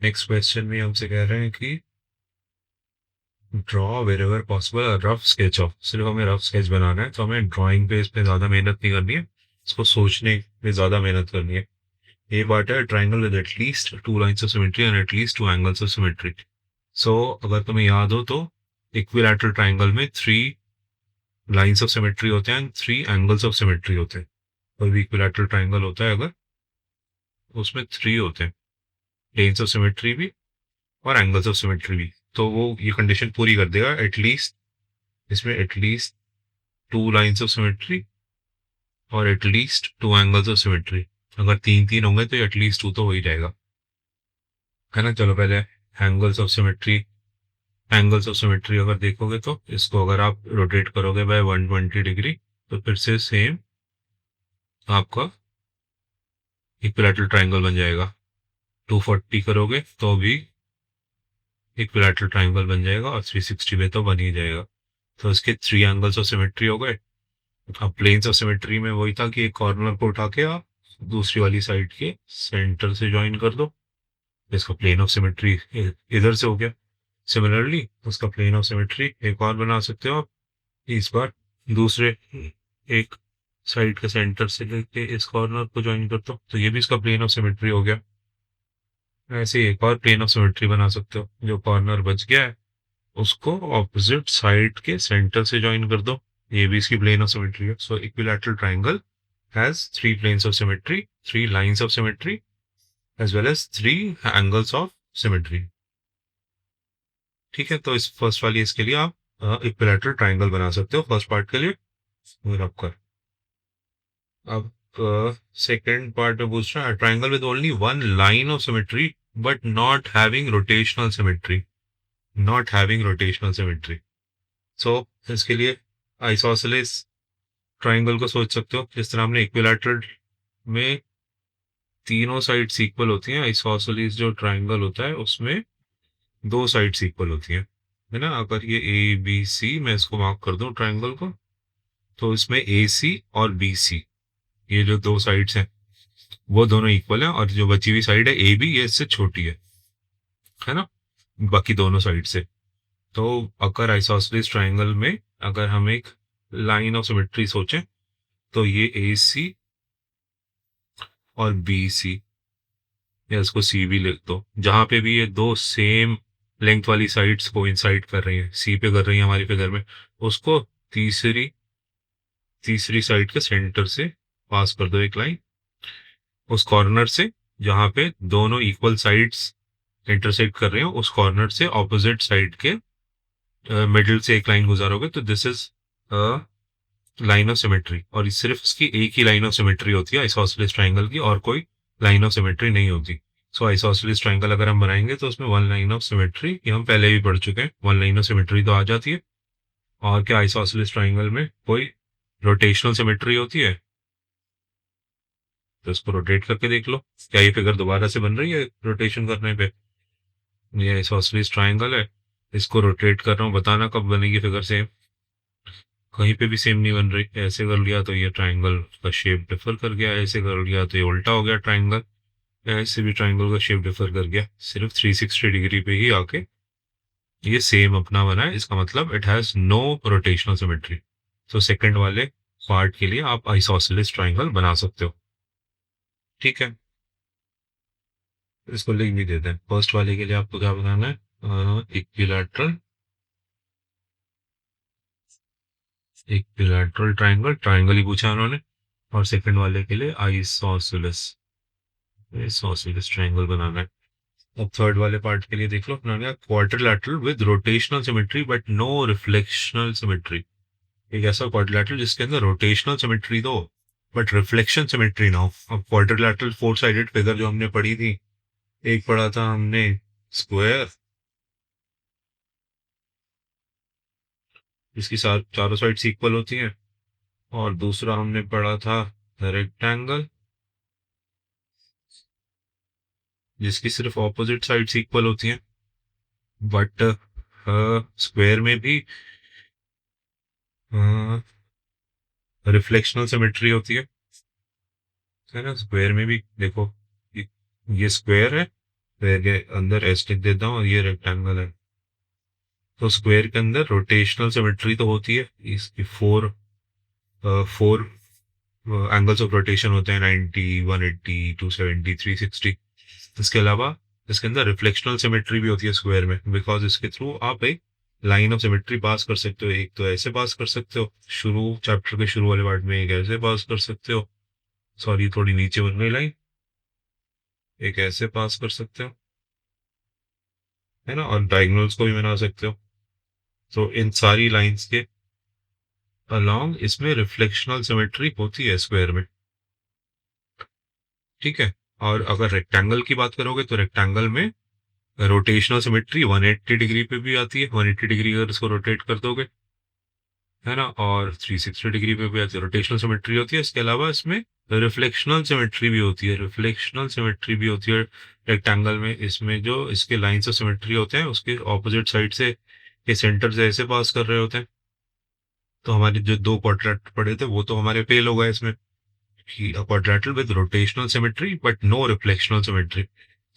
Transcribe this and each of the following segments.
Next question में हमसे कह रहे हैं कि draw wherever possible rough sketch of, सिर्फ हमें रफ स्केच बनाना है, तो हमें ड्राइंग पे इस पे ज़्यादा मेहनत नहीं करनी है, इसको सोचने पे ज़्यादा मेहनत करनी है। ये पार्ट है triangle with at least two lines of symmetry and at least two angles of symmetry. So अगर तुम्हें याद हो तो इक्विलैटरल ट्राइंगल में थ्री लाइन्स ऑफ सिमेट्री होते हैं and three angles of symmetry होते हैं। कोई भी इक्विलैटरल ट्राइंगल होता है अगर, उसमें थ्री होते हैं, प्लेन्स ऑफ सिमेट्री भी और एंगल्स ऑफ सिमेट्री भी। तो वो ये कंडीशन पूरी कर देगा एटलीस्ट, इसमें at least two lines of symmetry और at least two angles of symmetry. अगर तीन तीन होंगे तो एटलीस्ट टू तो हो ही जाएगा, है ना। चलो पहले angles of symmetry. Angles of symmetry अगर देखोगे तो इसको अगर आप रोटेट करोगे बाय 120 डिग्री तो फिर से सेम आपका इक्विलैटरल ट्राइंगल बन जाएगा। 240 करोगे तो भी इक्विलैटरल ट्राइंगल बन जाएगा और 360 में तो बन ही जाएगा। तो इसके थ्री एंगल्स ऑफ सिमेट्री हो गए। अब प्लेन्स ऑफ सिमेट्री में वही था कि एक कॉर्नर को उठा के आप दूसरी वाली साइड के सेंटर से ज्वाइन कर दो, इसका प्लेन ऑफ सिमेट्री इधर से हो गया। सिमिलरली उसका प्लेन ऑफ सिमेट्री एक और बना सकते हो आप, इस बार दूसरे एक साइड के सेंटर से लेके इस कॉर्नर को ज्वाइन कर दो, तो ये भी इसका प्लेन ऑफ सिमेट्री हो गया। ऐसे ही एक और प्लेन ऑफ सिमेट्री बना सकते हो, जो कॉर्नर बच गया है उसको ऑपोजिट साइड के सेंटर से ज्वाइन कर दो, ये भी इसकी प्लेन ऑफ सिमेट्री है। So equilateral triangle has three planes of symmetry, three lines of symmetry as well as three angles of symmetry. ठीक है, तो इस फर्स्ट वाली इसके लिए आप इक्विलैटरल ट्राइंगल बना सकते हो फर्स्ट पार्ट के लिए। और आपका अब सेकंड पार्ट में पूछ रहा है triangle with only one line of symmetry but not having rotational symmetry, not having rotational symmetry. So इसके लिए आइसोसेलेस ट्राइंगल को सोच सकते हो, जिस तरह हमने इक्विलैटरल में तीनों साइड्स इक्वल होती हैं, आइसोसेलेस जो ट्राइंगल होता है उसमें दो साइड्स इक्वल होती हैं, है ना। अगर ये ए बी सी मैं इसको मार्क कर दूं ट्राइंगल को, तो इसमें ए सी और बी सी ये जो दो साइड्स हैं वो दोनों इक्वल हैं, और जो बची हुई साइड है ए बी ये इससे छोटी है ना, बाकी दोनों साइड से। तो अगर आइसोसेलेस ट्राइंगल में अगर हम एक लाइन ऑफ सिमेट्री सोचें तो ये ए सी और बी सी, या इसको सी भी लिख दो, जहां पे भी ये दो सेम लेंथ वाली साइड्स कोइंसाइड कर रही हैं, सी पे कर रही हैं हमारी फिगर में, उसको तीसरी तीसरी साइड के सेंटर से पास कर दो एक लाइन, उस कॉर्नर से जहां पे दोनों इक्वल साइड्स इंटरसेक्ट कर रहे हो उस कॉर्नर से ऑपोजिट साइड के मिडिल से एक लाइन गुजारोगे, तो this is line of symmetry. और सिर्फ इसकी एक ही लाइन ऑफ सिमेट्री होती है आइसोसेलेस ट्राइंगल की, और कोई लाइन ऑफ सिमेट्री नहीं होती। सो आइसोसेलेस ट्राइंगल अगर हम बनाएंगे तो उसमें वन लाइन ऑफ सिमेट्री, ये हम पहले भी पढ़ चुके हैं, वन लाइन ऑफ सिमेट्री तो आ जाती है। और क्या आइसोसेलेस ट्राइंगल में कोई रोटेशनल सिमेट्री होती है, तो इसको रोटेट करके देख लो, क्या ये फिगर दोबारा से बन रही है रोटेशन करने पे। ये आइसोसेलेस ट्राइंगल है, इसको रोटेट कर रहा हूँ, बताना कब बनेगी फिगर सेम। कहीं पे भी सेम नहीं बन रही, ऐसे कर लिया तो ये ट्राइंगल का शेप डिफर कर गया, ऐसे कर लिया तो ये उल्टा हो गया ट्राइंगल, ऐसे भी ट्राइंगल का शेप डिफर कर गया, सिर्फ 360 डिग्री पे ही आके ये सेम अपना बना है, इसका मतलब it has no rotational symmetry. तो सेकंड वाले पार्ट के लिए आप आइसोसेलेस ट्राइंगल बना सकते हो। ठीक है, इसको लिख भी देते हैं। फर्स्ट वाले के लिए आपको क्या बनाना है, इक्विलैटरल, इक्विलैटरल ट्राइंगल, ट्राइंगल ही पूछा उन्होंने। और सेकंड वाले के लिए आइसोसेलेस, आइसोसेलेस ट्राइंगल बनाना है। अब थर्ड वाले पार्ट के लिए देख लो, अपना quadrilateral with rotational symmetry but no reflectional symmetry. एक ऐसा क्वाड्रिलैटरल जिसके अंदर रोटेशनल सिमेट्री तो बट रिफ्लेक्शन सिमेट्री ना हो। अब क्वाड्रिलैटरल फोर साइडेड फिगर जो हमने पढ़ी थी, एक पढ़ा था हमने स्क्वायर, जिसकी चारों साइड्स इक्वल होती हैं, और दूसरा हमने पढ़ा था रेक्टेंगल, जिसकी सिर्फ ऑपोजिट साइड्स इक्वल होती हैं, बट स्क्वायर में भी रिफ्लेक्शनल सिमेट्री होती है ना। स्क्वायर में भी देखो, ये स्क्वायर है स्क्वायर के अंदर एस लिख देता हूँ और ये रेक्टेंगल है। तो स्क्वायर के अंदर रोटेशनल सिमेट्री तो होती है, इसकी फोर एंगल्स ऑफ रोटेशन होते हैं, 90, 180, 270, 360। इसके अलावा इसके अंदर रिफ्लेक्शनल सिमेट्री भी होती है स्क्वायर में, बिकॉज इसके थ्रू आप एक लाइन ऑफ सिमेट्री पास कर सकते हो। एक तो ऐसे पास कर सकते हो, चैप्टर के शुरू वाले पार्ट में एक ऐसे पास कर सकते हो, सॉरी थोड़ी नीचे बन गई लाइन, एक ऐसे पास कर सकते हो, है ना, और डायगोनल्स को भी बना सकते हो। तो इन सारी लाइंस के अलोंग इसमें रिफ्लेक्शनल सिमेट्री होती है स्क्वायर में, ठीक है। और अगर रेक्टेंगल की बात करोगे तो रेक्टेंगल में रोटेशनल सिमेट्री 180 डिग्री पे भी आती है, 180 डिग्री अगर इसको रोटेट कर दोगे, है ना, और 360 डिग्री पे भी आती है, रोटेशनल सिमेट्री होती है। इसके अलावा इसमें रिफ्लेक्शनल सिमेट्री भी होती है, रिफ्लेक्शनल सिमेट्री भी होती है रेक्टेंगल में। इसमें जो इसके लाइंस ऑफ सिमेट्री होते हैं उसके ऑपोजिट साइड से के सेंटर से ऐसे पास कर रहे होते हैं। तो हमारे जो दो क्वाड्रेंट पड़े थे वो तो हमारे फेल हो गए इसमें, quadrilateral with rotational symmetry but no reflectional symmetry.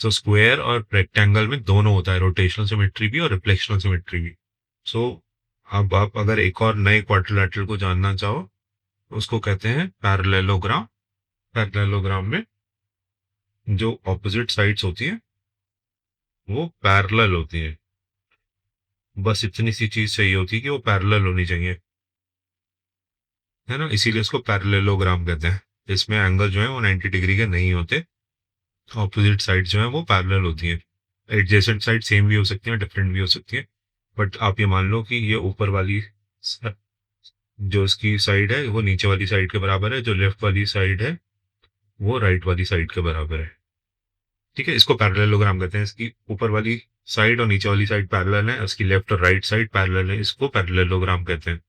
So square और रेक्टेंगल में दोनों होता है, रोटेशनल सिमेट्री भी और रिफ्लेक्शनल सिमेट्री भी। सो अब आप अगर एक और नए क्वाड्रिलेटरल को जानना चाहो, उसको कहते हैं पैरेललोग्राम। पैरेललोग्राम में जो ऑपोजिट साइड्स होती हैं वो पैरेलल होती हैं, बस इतनी सी चीज चाहिए होती है कि वो पैरेलल होनी चाहिए, है ना, इसीलिए इसको पैरेललोग्राम कहते हैं। इसमें एंगल जो है वो 90 डिग्री के नहीं होते, ऑपोजिट साइड जो है वो पैरेलल होती है। एडजेसेंट साइड सेम भी हो सकती है, डिफरेंट भी हो सकती है, बट आप ये मान लो कि ये ऊपर वाली जो इसकी साइड है वो नीचे वाली साइड के बराबर है, जो लेफ्ट वाली साइड है वो राइट वाली साइड के बराबर है, ठीक है। इसको पैरेललोग्राम कहते हैं। इसकी ऊपर वाली साइड और नीचे वाली साइड पैरेलल है, उसकी लेफ्ट और राइट साइड पैरेलल है, इसको पैरेललोग्राम कहते हैं।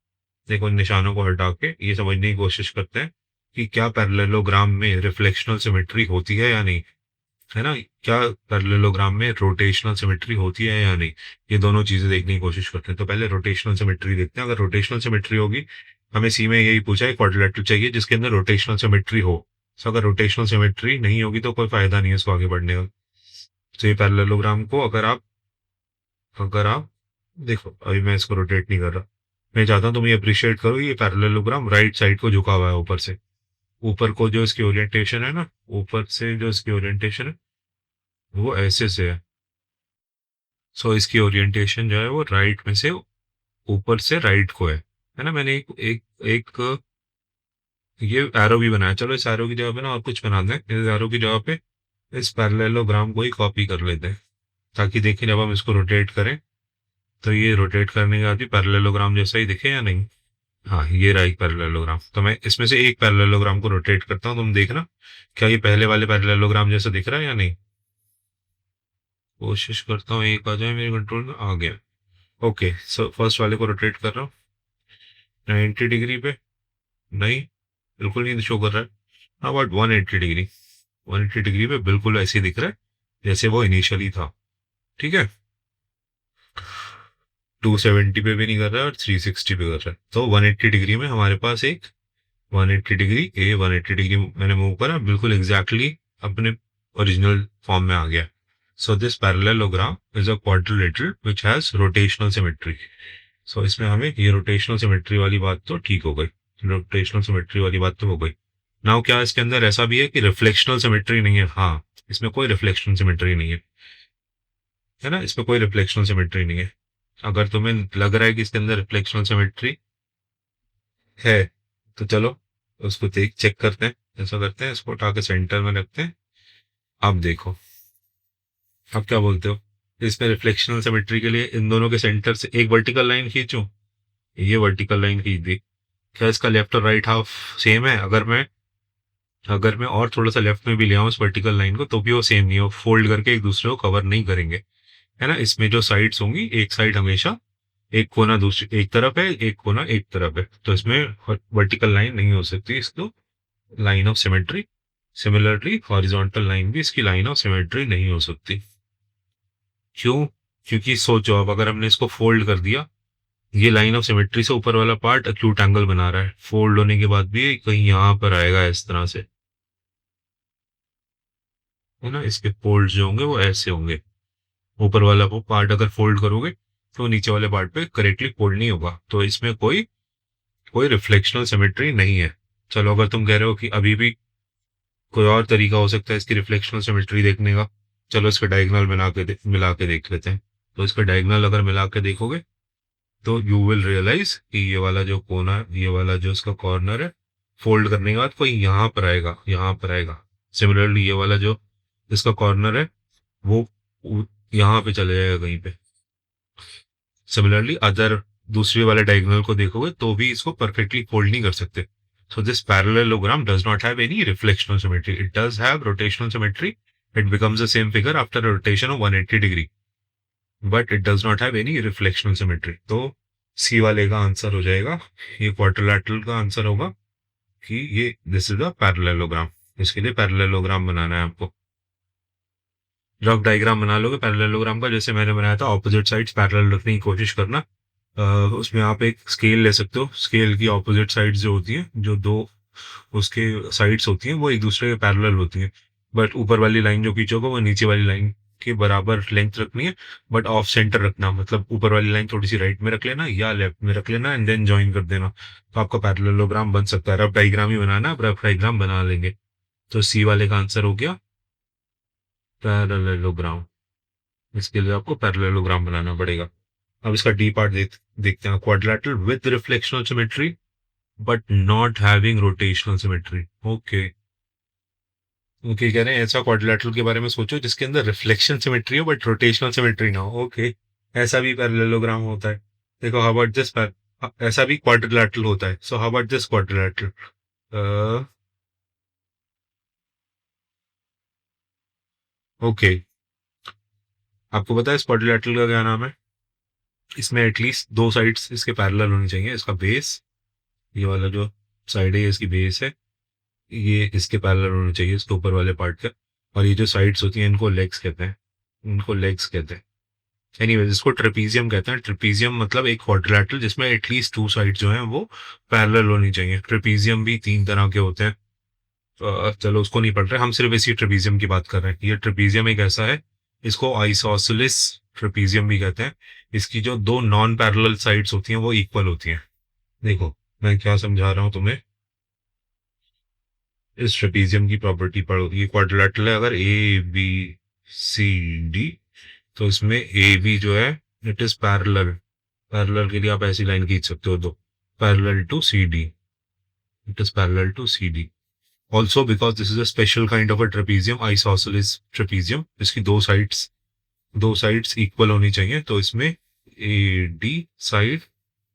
देखो इन निशानों को हटा के ये समझने की कोशिश करते हैं कि क्या पैरेललोग्राम में रिफ्लेक्शनल सिमेट्री होती है या नहीं, है ना, क्या पैरेललोग्राम में रोटेशनल सिमेट्री होती है या नहीं। ये दोनों चीजें देखने की कोशिश करते हैं। तो पहले रोटेशनल सिमेट्री देखते हैं। अगर रोटेशनल सिमेट्री होगी, हमें सी में यही पूछा है क्वाड्रिलेटरल चाहिए जिसके अंदर रोटेशनल सिमेट्री हो। तो अगर रोटेशनल सिमेट्री नहीं होगी तो कोई फायदा नहीं है इसको आगे बढ़ने का। तो ये पैरेललोग्राम को अगर आप देखो, अभी मैं इसको रोटेट नहीं कर रहा, मैं चाहता हूँ तुम ये अप्रिशिएट करो, ये पैरेललोग्राम राइट साइड को झुका हुआ है ऊपर से। ऊपर को जो इसकी ओरिएंटेशन है ना, ऊपर से जो इसकी ओरिएंटेशन है वो ऐसे से है। सो इसकी ओरिएंटेशन जो है वो राइट में से ऊपर से राइट को है ना। मैंने एक ये एरो भी बनाया। चलो इस एरो की जगह पे ना और कुछ बना दें, इस एरो की जगह पे इस पैरेललोग्राम को ही कॉपी कर लेते हैं, ताकि देखिए जब हम इसको रोटेट करें तो ये रोटेट करने के बाद भी पैरेललोग्राम जैसा ही दिखे या नहीं। हाँ, ये रहा एक पैरेललोग्राम। तो मैं इसमें से एक पैरेललोग्राम को रोटेट करता हूँ, तुम देखना क्या ये पहले वाले पैरेललोग्राम जैसा दिख रहा है या नहीं। कोशिश करता हूँ एक आ जाए मेरे कंट्रोल में, आ गया। ओके, सो फर्स्ट वाले को रोटेट कर रहा हूँ 90 डिग्री पे, नहीं बिल्कुल नहीं शो कर रहा है। हाँ बट 180 डिग्री, 180 डिग्री पे बिल्कुल ऐसे ही दिख रहा है जैसे वो इनिशियली था, ठीक है। 270 पे भी नहीं कर रहा है और 360 पे कर रहा है। तो 180 डिग्री में हमारे पास एक 180 डिग्री 180 डिग्री मैंने मूव करा, बिल्कुल एग्जैक्टली अपने ओरिजिनल फॉर्म में आ गया। So this parallelogram is a quadrilateral which has rotational symmetry. So इसमें हमें ये रोटेशनल सिमेट्री वाली बात तो ठीक हो गई, रोटेशनल सिमेट्री वाली बात तो हो गई। नाउ क्या इसके अंदर ऐसा भी है कि रिफ्लेक्शनल सिमेट्री नहीं है? हाँ, इसमें कोई रिफ्लेक्शनल सिमेट्री नहीं है ना, इसमें कोई रिफ्लेक्शनल सिमेट्री नहीं है। अगर तुम्हें लग रहा है कि इसके अंदर रिफ्लेक्शनल सिमेट्री है तो चलो उसको देख चेक करते हैं। ऐसा करते हैं, इसको उठा के सेंटर में रखते हैं। अब देखो, अब क्या बोलते हो, इसमें रिफ्लेक्शनल सिमेट्री के लिए इन दोनों के सेंटर से एक वर्टिकल लाइन खींचूं, ये वर्टिकल लाइन खींच दी। क्या इसका लेफ्ट और राइट हाफ सेम है? अगर मैं और थोड़ा सा लेफ्ट में भी ले आऊं इस वर्टिकल लाइन को तो भी वो सेम नहीं हो, फोल्ड करके एक दूसरे को कवर नहीं करेंगे, है ना। इसमें जो साइड्स होंगी, एक साइड हमेशा एक कोना दूसरी एक तरफ है, एक कोना एक तरफ है, तो इसमें वर्टिकल लाइन नहीं हो सकती, इसको line of symmetry. Similarly horizontal line भी इसकी लाइन ऑफ सिमेट्री नहीं हो सकती। क्यों? क्योंकि सोचो, अब अगर हमने इसको फोल्ड कर दिया, ये लाइन ऑफ सिमेट्री से ऊपर वाला पार्ट एक्यूट एंगल बना रहा है, फोल्ड होने के बाद भी कहीं यहाँ पर आएगा इस तरह से, है ना, इसके फोल्ड जो होंगे वो ऐसे होंगे। ऊपर वाला वो पार्ट अगर फोल्ड करोगे तो नीचे वाले पार्ट पे करेक्टली फोल्ड नहीं होगा, तो इसमें कोई कोई रिफ्लेक्शनल सिमेट्री नहीं है। चलो अगर तुम कह रहे हो कि अभी भी कोई और तरीका हो सकता है इसकी रिफ्लेक्शनल सिमेट्री देखने का, चलो इसका डायगोनल मिला के देख लेते हैं। तो इसका डायगोनल अगर मिला के देखोगे तो यू विल रियलाइज कि ये वाला जो कोना, ये वाला जो इसका कॉर्नर है, फोल्ड करने के बाद कोई यहाँ पर आएगा, यहाँ पर आएगा। सिमिलरली ये वाला जो इसका कॉर्नर है वो यहाँ पे चले जाएगा कहीं पे। सिमिलरली अदर दूसरे वाले डायगोनल को देखोगे तो भी इसको परफेक्टली फोल्ड नहीं कर सकते। So this parallelogram does not have any reflectional symmetry. It does have rotational symmetry. It becomes the same figure after a rotation of 180 degree. But it does not have any reflectional symmetry. तो सी वाले का answer हो जाएगा, ये quadrilateral का answer होगा कि ये दिस इज अ पैरेललोग्राम। इसके लिए पैरेललोग्राम बनाना है आपको। रफ डायग्राम बना लोगे पैरेललोग्राम का, जैसे मैंने बनाया था, ऑपोजिट साइड्स पैरेलल रखने की कोशिश करना। उसमें आप एक स्केल ले सकते हो, स्केल की ऑपोजिट साइड्स जो होती हैं, जो दो उसके साइड्स होती हैं, वो एक दूसरे के पैरेलल होती हैं। बट ऊपर वाली लाइन जो खींचोगे वो नीचे वाली लाइन के बराबर लेंथ रखनी है, बट ऑफ सेंटर रखना, मतलब ऊपर वाली लाइन थोड़ी सी राइट में रख लेना या लेफ्ट में रख लेना एंड देन ज्वाइन कर देना। तो आपका पैरेललोग्राम बन सकता है। रफ डायग्राम ही बनाना, अब रफ डायग्राम बना लेंगे। तो सी वाले का आंसर हो गया पैरेललोग्राम। इसके लिए आपको पैरेललोग्राम बनाना पड़ेगा। अब इसका डी पार्ट देखते हैं। Quadrilateral with reflectional symmetry but not having rotational symmetry. Okay okay, कह रहे हैं ऐसा क्वाड्रिलेटरल के बारे में सोचो जिसके अंदर रिफ्लेक्शन सिमेट्री हो बट रोटेशनल सिमेट्री ना हो। ओके, ऐसा भी पैरेललोग्राम होता है। देखो, हाउ अबाउट दिस, ऐसा भी क्वाड्रिलेटरल होता है। So how about this quadrilateral. Okay, आपको पता है इस क्वाड्रिलेटरल का क्या नाम है? इसमें एटलीस्ट दो साइड्स इसके पैरेलल होनी चाहिए। इसका बेस, ये वाला जो साइड है ये इसकी बेस है, ये इसके पैरेलल होनी चाहिए, इसके ऊपर वाले पार्ट का। और ये जो साइड्स होती हैं इनको लेग्स कहते हैं, इनको लेग्स कहते हैं। एनीवेज, इसको ट्रेपीजियम कहते हैं। ट्रेपीजियम मतलब एक क्वाड्रिलेटरल जिसमें एटलीस्ट टू साइड जो हैं वो पैरेलल होनी चाहिए। ट्रेपीजियम भी तीन तरह के होते हैं। चलो उसको नहीं पढ़ रहे, हम सिर्फ इसी ट्रेपीजियम की बात कर रहे हैं। ये ट्रेपीजियम एक ऐसा है, इसको आइसोसेलिस ट्रेपीजियम भी कहते हैं। इसकी जो दो नॉन पैरेलल साइड्स होती हैं वो इक्वल होती हैं। देखो मैं क्या समझा रहा हूँ तुम्हें, इस ट्रेपीजियम की प्रॉपर्टी पढ़ो। ये क्वाड्रिलेटरल है, अगर ए बी सी डी, तो इसमें ए बी जो है इट इज पैरेलल। पैरेलल के लिए आप ऐसी लाइन खींच सकते हो, दो parallel to C D, it is parallel to C D. Also because this is a special kind of a trapezium, isosceles trapezium, इसकी दो साइड्स इक्वल होनी चाहिए। तो इसमें A D side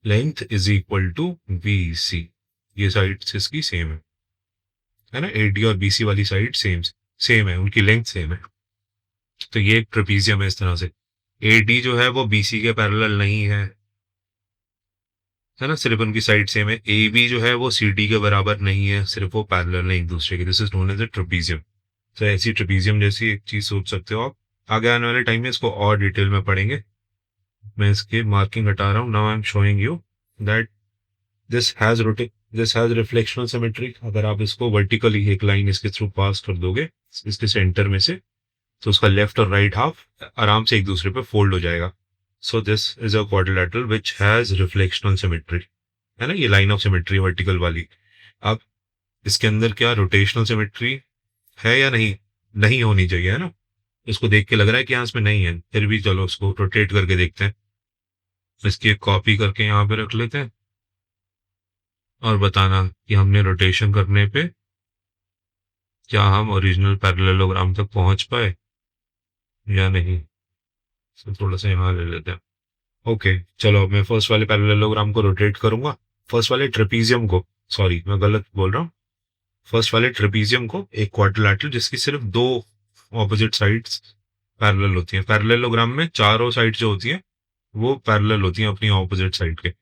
length is equal to B C, ये sides इसकी same है ना। ए डी और बी सी वाली साइड सेम सेम है, उनकी लेंथ सेम है। तो ये एक ट्रेपीजियम है इस तरह से। ए डी जो है वो बी सी के पैरेलल नहीं है ना, सिर्फ उनकी साइड सेम है। ए बी जो है वो सी डी के बराबर नहीं है, सिर्फ वो पैरेलल है एक दूसरे के। This is known as a trapezium. तो ऐसी ट्रेपीजियम जैसी एक चीज सोच सकते हो आप। आगे आने वाले टाइम में इसको और डिटेल में पढ़ेंगे। मैं इसकी मार्किंग हटा रहा हूँ। Now I am showing you that this has reflectional symmetry. अगर आप इसको वर्टिकली एक लाइन इसके थ्रू पास कर दोगे इसके सेंटर में से, तो उसका लेफ्ट और राइट हाफ आराम से एक दूसरे पे फोल्ड हो जाएगा। So this is a quadrilateral which has reflectional symmetry, है ना। ये लाइन ऑफ सिमेट्री वर्टिकल वाली। अब इसके अंदर क्या रोटेशनल सिमेट्री है या नहीं? नहीं होनी चाहिए, है ना। इसको देख के लग रहा है कि यहाँ इसमें नहीं है, फिर भी चलो उसको रोटेट करके देखते हैं। इसकी एक कॉपी करके यहाँ पे रख लेते हैं और बताना कि हमने रोटेशन करने पे क्या हम ओरिजिनल पैरेललोग्राम तक पहुंच पाए या नहीं। तो थोड़ा सा यहाँ ले लेते हैं। ओके, चलो अब मैं फर्स्ट वाले पैरेललोग्राम को रोटेट करूंगा। फर्स्ट वाले ट्रेपीजियम को, सॉरी मैं गलत बोल रहा हूँ, फर्स्ट वाले ट्रेपीजियम को, एक क्वाड्रिलेटरल जिसकी सिर्फ दो ऑपोजिट साइड्स पैरेलल होती हैं। पैरेललोग्राम में चारों साइड जो होती हैं वो पैरेलल होती हैं अपनी ऑपोजिट साइड के।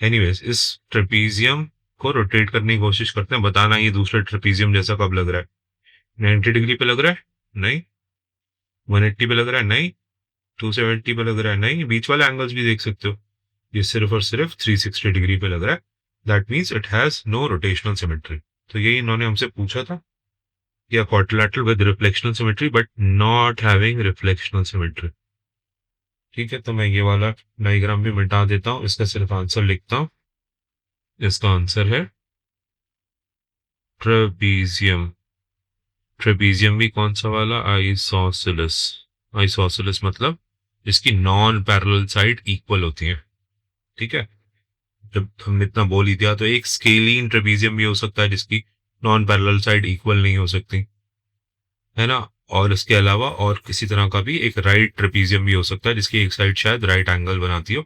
एनीवेज, इस ट्रेपीजियम को रोटेट करने की कोशिश करते हैं। बताना ये दूसरा ट्रेपीजियम जैसा कब लग रहा है? 90 डिग्री पे लग रहा है? नहीं। 180 पे लग रहा है? नहीं। 270 पे लग रहा है? नहीं। बीच वाले एंगल्स भी देख सकते हो, ये सिर्फ और सिर्फ 360 डिग्री पे लग रहा है। That means it has no rotational symmetry. तो यही इन्होंने हमसे पूछा था, या quadrilateral with reflectional symmetry but not having reflectional symmetry. ठीक है, तो मैं ये वाला डायग्राम भी मिटा देता हूँ, इसका सिर्फ आंसर लिखता हूँ। इसका आंसर है ट्रेपीजियम। ट्रेपीजियम भी कौन सा वाला? आइसोसेलेस। आइसोसेलेस मतलब जिसकी नॉन पैरेलल साइड इक्वल होती है। ठीक है, जब हमने इतना बोल ही दिया तो एक स्केलीन ट्रेपीजियम भी हो सकता है जिसकी नॉन पैरेलल साइड इक्वल नहीं हो सकती, है ना। और इसके अलावा और किसी तरह का भी एक राइट ट्रेपीजियम भी हो सकता है जिसकी एक साइड शायद राइट एंगल बनाती हो।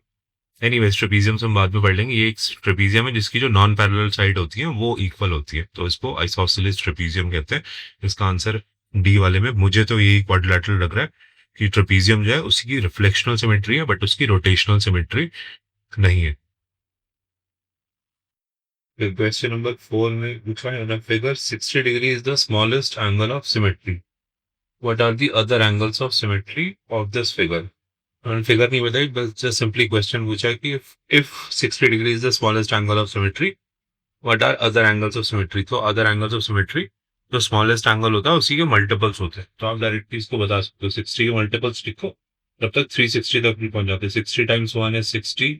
एनीवेज ट्रेपीजियम हम बाद में पढ़ लेंगे। ये एक ट्रेपीजियम है जिसकी जो नॉन पैरेलल साइड होती है वो इक्वल होती है, तो इसको आइसोसेलेस ट्रेपीजियम कहते हैं। इसका आंसर डी वाले में मुझे तो यही क्वाड्रिलेटरल लग रहा है कि ट्रेपीजियम जो है उसकी रिफ्लेक्शनल सिमेट्री है बट उसकी रोटेशनल सिमेट्री नहीं है। क्वेश्चन नंबर 4 में पूछा है ना, figure 60 degree is the smallest angle of symmetry, what are the other angles of symmetry of this figure. Figure नहीं बताई, बस जस्ट सिंपली क्वेश्चन पूछा है कि if 60 degree is the smallest angle of symmetry what are other angles of symmetry. तो other angles of symmetry जो smallest angle होता है उसी के मल्टीपल्स होते हैं, तो आप डायरेक्टली इसको बता सकते हो। 60 के मल्टीपल्स लिखो, तब तक 360 तक भी पहुंच जाते हैं। 60 times 1 is 60,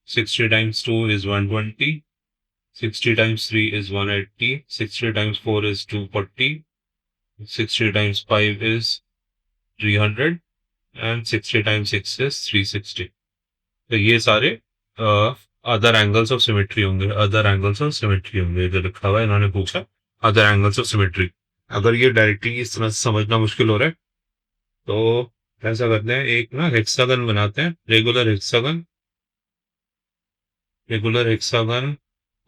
60 times 2 is 120, 60 times 3 is 180, 60 times 4 is 240, 60 times 5 is 300 and 60 times 6 is 360। तो ये सारे अदर एंगल्स ऑफ सिमेट्री होंगे। अदर एंगल्स ऑफ सिमेट्री होंगे जो लिखा हुआ है, इन्होंने पूछा अदर एंगल्स ऑफ सिमेट्री। अगर ये डायरेक्टली इस तरह से समझना मुश्किल हो रहा है तो ऐसा करते हैं, एक ना हेक्सागन बनाते हैं, regular hexagon. Regular hexagon,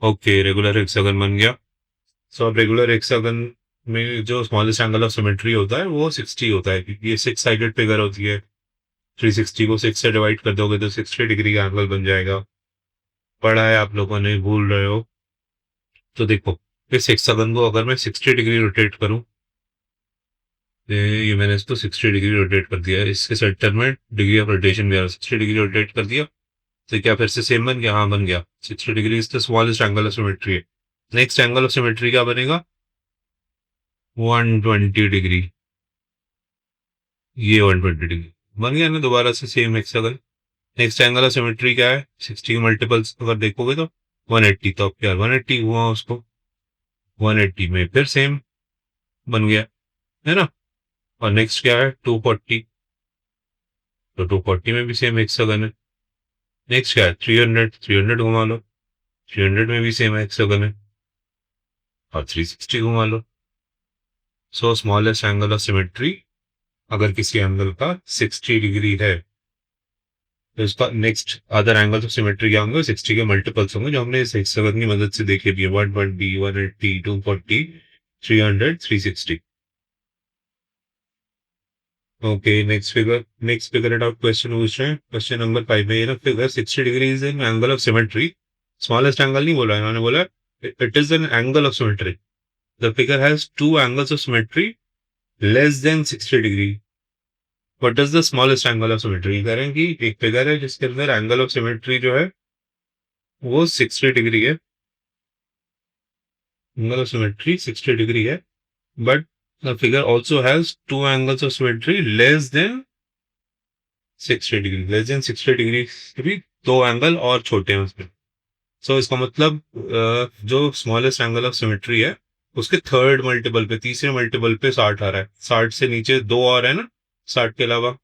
okay regular hexagon बन गया। सो अब रेगुलर हेक्सागन में जो स्मॉलेस्ट एंगल ऑफ सिमेट्री होता है वो 60 होता है, क्योंकि ये 6 साइडेड फिगर होती है। 360 को 6 से डिवाइड कर दोगे तो 60 डिग्री का एंगल बन जाएगा। पढ़ा है आप लोगों ने, भूल रहे हो तो देखो, इस हेक्सागन को अगर मैं 60 डिग्री रोटेट करूं, ये मैंने इसको 60 डिग्री रोटेट कर दिया है, इसके सेंटर में डिग्री ऑफ रोटेशन भी आ रहा है, 60 डिग्री रोटेट कर दिया तो क्या फिर से सेम बन गया? हाँ बन गया। 60 degree is the smallest angle of symmetry है। नेक्स्ट एंगल ऑफ सिमेट्री क्या बनेगा? 120 डिग्री। ये 120 डिग्री बन गया ना, दोबारा से same hexagon. Next angle of symmetry क्या है? 60 के मल्टीपल्स अगर देखोगे तो 180, तो अब क्या 180 हुआ उसको, 180 में फिर सेम बन गया, है ना। और नेक्स्ट क्या है? 240, तो 240 में भी सेम हेक्सागन है। नेक्स्ट क्या है? 300, 300 घुमा लो, 300 में भी सेम हेक्सागन है। और 360 घुमा लो। So smallest angle of symmetry अगर किसी एंगल का 60 डिग्री है तो इसका next other angles of symmetry क्या होंगे? 60 के मल्टीपल्स होंगे जो हमने इस हेक्सागन की मदद से देखे भी है, 120, 180, 240, 300, 360। Okay next figure it out question पूछ रहे हैं। क्वेश्चन नंबर 5 में ये ना, figure 60 degree is an angle of symmetry. Smallest angle नहीं बोला इन्होंने, बोला it is an angle of symmetry. The figure has two angles of symmetry less than 60 degree. What is the smallest angle of symmetry? कह रहे हैं कि एक figure है जिसके अंदर एंगल ऑफ सिमेट्री जो है वो 60 डिग्री है। एंगल ऑफ सिमेट्री 60 डिग्री है, but the figure also has two angles of symmetry less than 60 degree. Less than 60 degree से भी दो एंगल और छोटे हैं उसमें। सो इसका मतलब जो स्मॉलेस्ट एंगल ऑफ सिमेट्री है उसके थर्ड मल्टीपल पे, तीसरे मल्टीपल पे 60 आ रहा है। 60 से नीचे दो और है ना, 60 के अलावा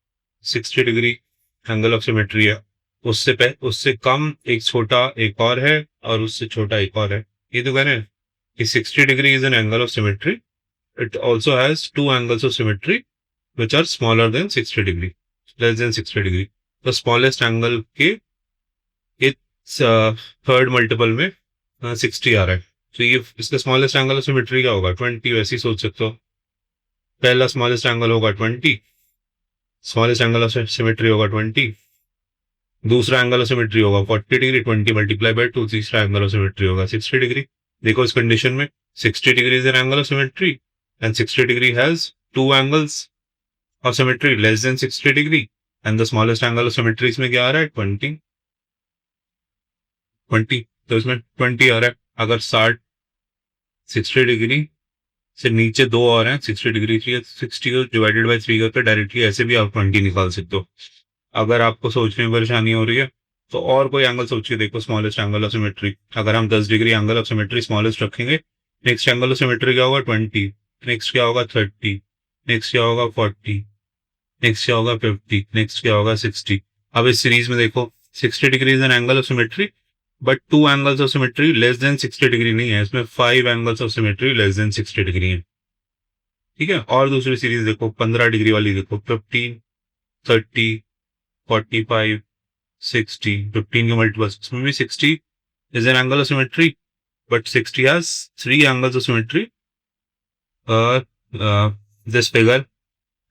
60 डिग्री एंगल ऑफ सिमेट्री है। उससे कम एक छोटा एक और है और उससे छोटा एक और है। ये तो कह रहे हैं कि 60 degree is an angle of symmetry, it also has two angles of symmetry which are smaller than 60 degree, less than 60 degree. तो स्मॉलेस्ट एंगल के थर्ड मल्टीपल में 60 आ रहा है, तो ये इसका स्मॉलेस्ट एंगल ऑफ सिमेट्री क्या होगा? 20। वैसे ही सोच सकते हो, पहला स्मॉलेस्ट एंगल होगा 20, स्मॉलेस्ट एंगल ऑफ सिमेट्री होगा 20, दूसरा एंगल ऑफ सिमेट्री होगा 40 डिग्री, 20 मल्टीप्लाई बाय 2, तीसरा एंगल ऑफ सिमेट्री होगा 60 डिग्री। देखो इस कंडीशन में 60 degree is an angle of symmetry and 60 degree has two angles of symmetry less than 60 degree and the smallest angle of symmetry इसमें क्या आ रहा है? 20। तो इसमें 20 आ रहा है। अगर 60 डिग्री से नीचे दो और हैं 60 डिग्री की, 60 को डिवाइडेड बाय 3 करके डायरेक्टली ऐसे भी आप 20 निकाल सकते हो। अगर आपको सोचने में परेशानी हो रही है तो और कोई एंगल सोच के देखो, स्मॉलेस्ट एंगल ऑफ सिमेट्री। अगर हम 10 degree angle of symmetry smallest रखेंगे, नेक्स्ट एंगल ऑफ सिमेट्री क्या होगा 20, नेक्स्ट क्या होगा 30, नेक्स्ट क्या होगा 40, नेक्स्ट क्या होगा 50, नेक्स्ट क्या होगा 60। अब इस सीरीज में देखो 60 degree is an angle of symmetry, but to angles of symmetry less than 60 degree नहीं है, इसमें 5 angles of symmetry less than 60 degree है। ठीक है, और दूसरी सीरीज देखो 15 डिग्री वाली देखो, 15, 30, 45, 60, 15 के मल्टीपल्स, इसमें भी 60 is an angle of symmetry, but 60 has 3 angles of symmetry. This figure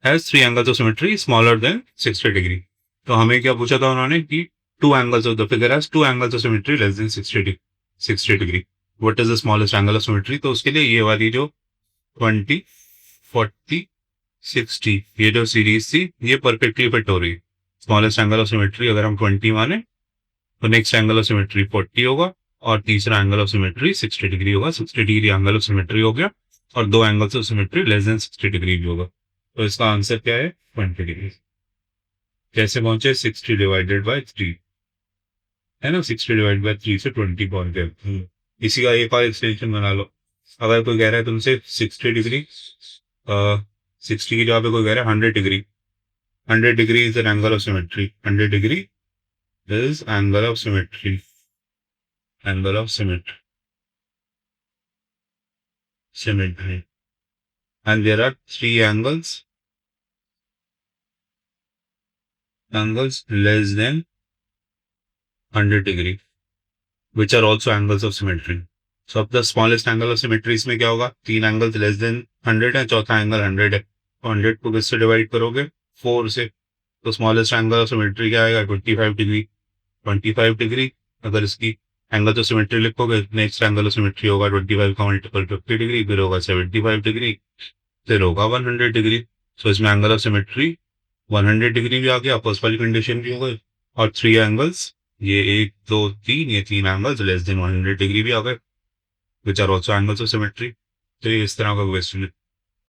has 3 angles of symmetry smaller than 60 degree. तो हमें क्या पूछा था उन्होंने कि to angles of the figure has 2 angles of symmetry less than 60 degree, what is the smallest angle of symmetry. तो उसके लिए ये वाली जो 20, 40, 60 ये जो सीरीज थी ये परफेक्टली फिट हो रही है। स्मॉलेस्ट एंगल ऑफ सिमेट्री अगर हम 20 माने तो नेक्स्ट एंगल ऑफ सिमेट्री 40 होगा, और तीसरा एंगल ऑफ सिमेट्री 60 डिग्री होगा। 60 डिग्री एंगल ऑफ सिमेट्री हो गया, और दो angles of symmetry less than 60 degree भी होगा। तो इसका आंसर क्या है 20 डिग्री। कैसे पहुंचे, 60 डिवाइडेड बाय 3 है ना, 60 डिवाइडेड बाय 3 से 20 पहुंच गए। इसी का एक और एक्सटेंशन बना लो। अगर कोई कह रहा है तुमसे 60 डिग्री 60 की जगह पे कोई कह रहा है 100 degree, 100 degree is an angle of symmetry, 100 degree is angle of symmetry, angle of symmetry, symmetry, and there are 3 angles less than 100 degree, which are also angles of symmetry. So अब the smallest angle of symmetry इसमें क्या होगा, 3 angles less than 100 है, चौथा angle 100 है, तो 100 को किससे डिवाइड करोगे 4 से, तो स्मॉलेस्ट एंगल ऑफ सिमेट्री क्या आएगा 25 डिग्री। 25 डिग्री अगर इसकी एंगल ऑफ सिमेट्री लिखोगे, नेक्स्ट एंगल ऑफ सिमेट्री होगा 25 का मल्टीपल 50 डिग्री, फिर होगा 75 डिग्री, फिर होगा 100 डिग्री। सो इसमें एंगल ऑफ सिमेट्री 100 डिग्री भी आ गया, फर्स्ट वाली कंडीशन भी हो गई, और 3 एंगल्स, ये 1, 2, 3, ये 3 एंगल्स लेस देन 100 डिग्री भी आ गए, which are also angles of symmetry. तो ये इस तरह का क्वेश्चन है।